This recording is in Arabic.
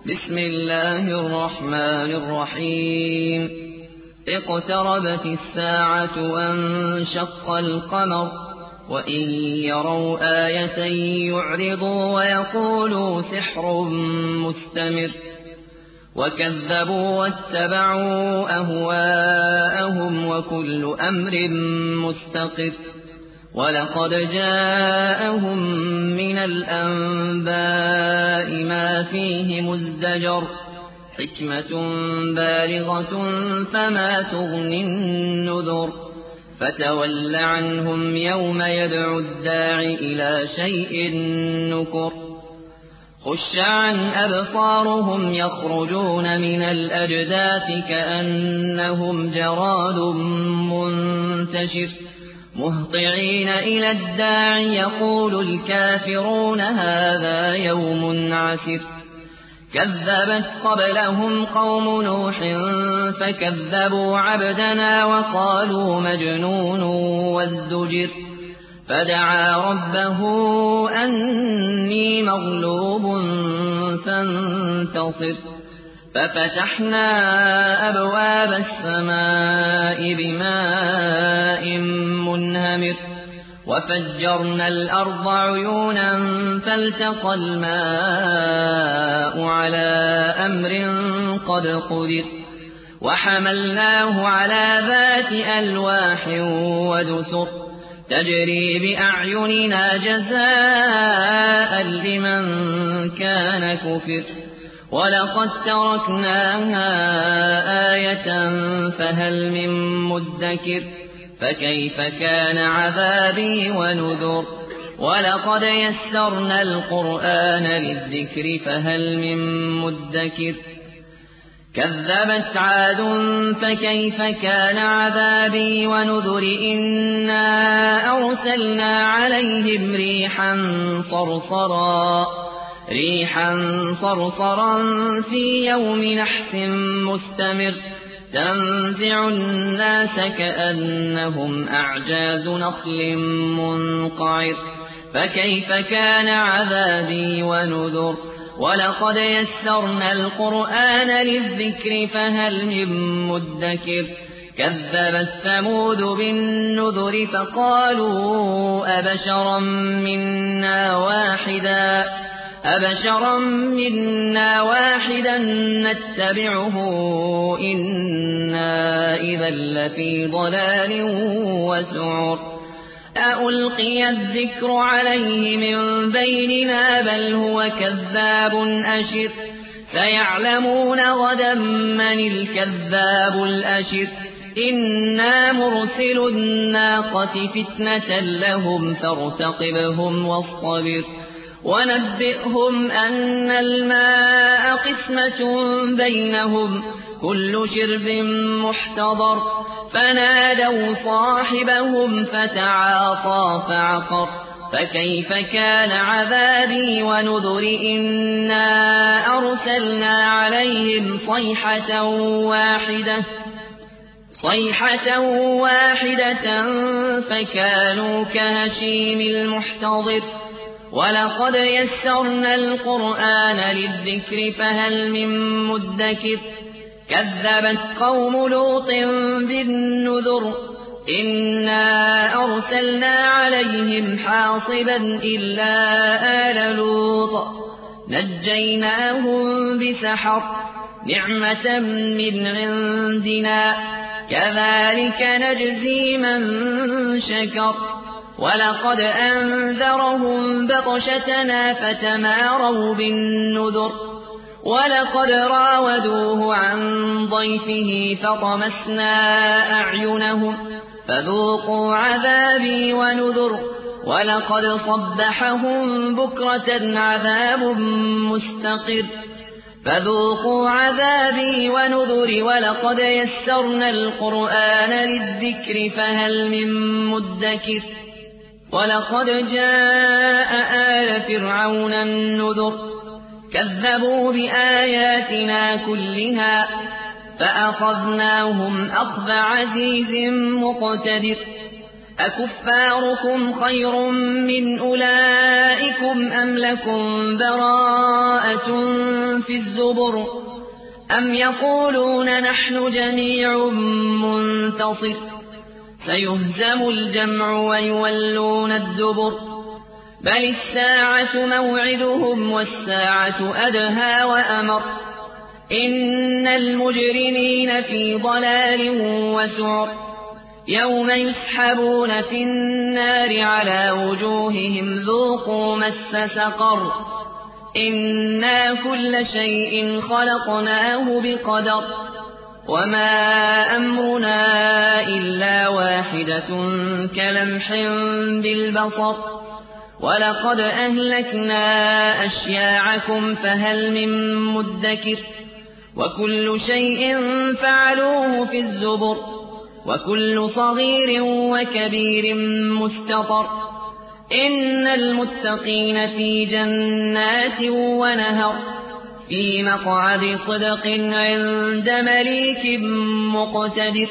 بسم الله الرحمن الرحيم اقتربت الساعة وانشق القمر وإن يروا آية يعرضوا ويقولوا سحر مستمر وكذبوا واتبعوا أهواءهم وكل أمر مستقر ولقد جاءهم من الأنباء ما فيه مزدجر حكمة بالغة فما تغني النذر فتول عنهم يوم يدعو الداع إلى شيء نكر خش عن أبصارهم يخرجون من الأجداث كأنهم جراد منتشر مهطعين إلى الداع يقول الكافرون هذا يوم عسر كذبت قبلهم قوم نوح فكذبوا عبدنا وقالوا مجنون وازدجر فدعا ربه أني مغلوب فانتصر ففتحنا أبواب السماء بماء منهمر وفجرنا الأرض عيونا فالتقى الماء على أمر قد قدر وحملناه على ذات ألواح ودسر تجري بأعيننا جزاء لمن كان كفر ولقد تركناها آية فهل من مدكر فكيف كان عذابي ونذر ولقد يسرنا القرآن للذكر فهل من مدكر كذبت عاد فكيف كان عذابي ونذر إنا أرسلنا عليهم ريحا صرصرا في يوم نحس مستمر تنزع الناس كأنهم أعجاز نخل منقعر فكيف كان عذابي ونذر ولقد يسرنا القرآن للذكر فهل من مدكر كذبت ثمود بالنذر فقالوا أبشرا منا واحدا نتبعه إنا إذا لفي ضلال وسعر ألقي الذكر عليه من بيننا بل هو كذاب أشر سيعلمون غدا من الكذاب الأشر إنا مرسل الناقة فتنة لهم فارتقبهم واصطبر ونبئهم أن الماء قسمة بينهم كل شرب محتضر فنادوا صاحبهم فتعاطى فعقر فكيف كان عذابي ونذر إنا أرسلنا عليهم صيحة واحدة فكانوا كهشيم المحتضر ولقد يسرنا القرآن للذكر فهل من مدكر كذبت قوم لوط بالنذر إنا أرسلنا عليهم حاصبا إلا آل لوط نجيناهم بسحر نعمة من عندنا كذلك نجزي من شكر ولقد أنذرهم بطشتنا فتماروا بالنذر ولقد راودوه عن ضيفه فطمسنا أعينهم فذوقوا عذابي ونذر ولقد صبحهم بكرة عذاب مستقر فذوقوا عذابي ونذر ولقد يسرنا القرآن للذكر فهل من مدكر ولقد جاء آل فرعون النذر كذبوا بآياتنا كلها فأخذناهم أخذ عزيز مقتدر أكفاركم خير من أولئكم أم لكم براءة في الزبر أم يقولون نحن جميع منتصر سيهزم الجمع ويولون الدبر بل الساعة موعدهم والساعة أدهى وأمر إن المجرمين في ضلال وسعر يوم يسحبون في النار على وجوههم ذوقوا مس سقر إنا كل شيء خلقناه بقدر وما أمرنا إلا واحدة كلمح بالبصر ولقد أهلكنا أشياعكم فهل من مدكر وكل شيء فعلوه في الزبر وكل صغير وكبير مستطر إن المتقين في جنات ونهر في مقعد صدق عند مليك مقتدر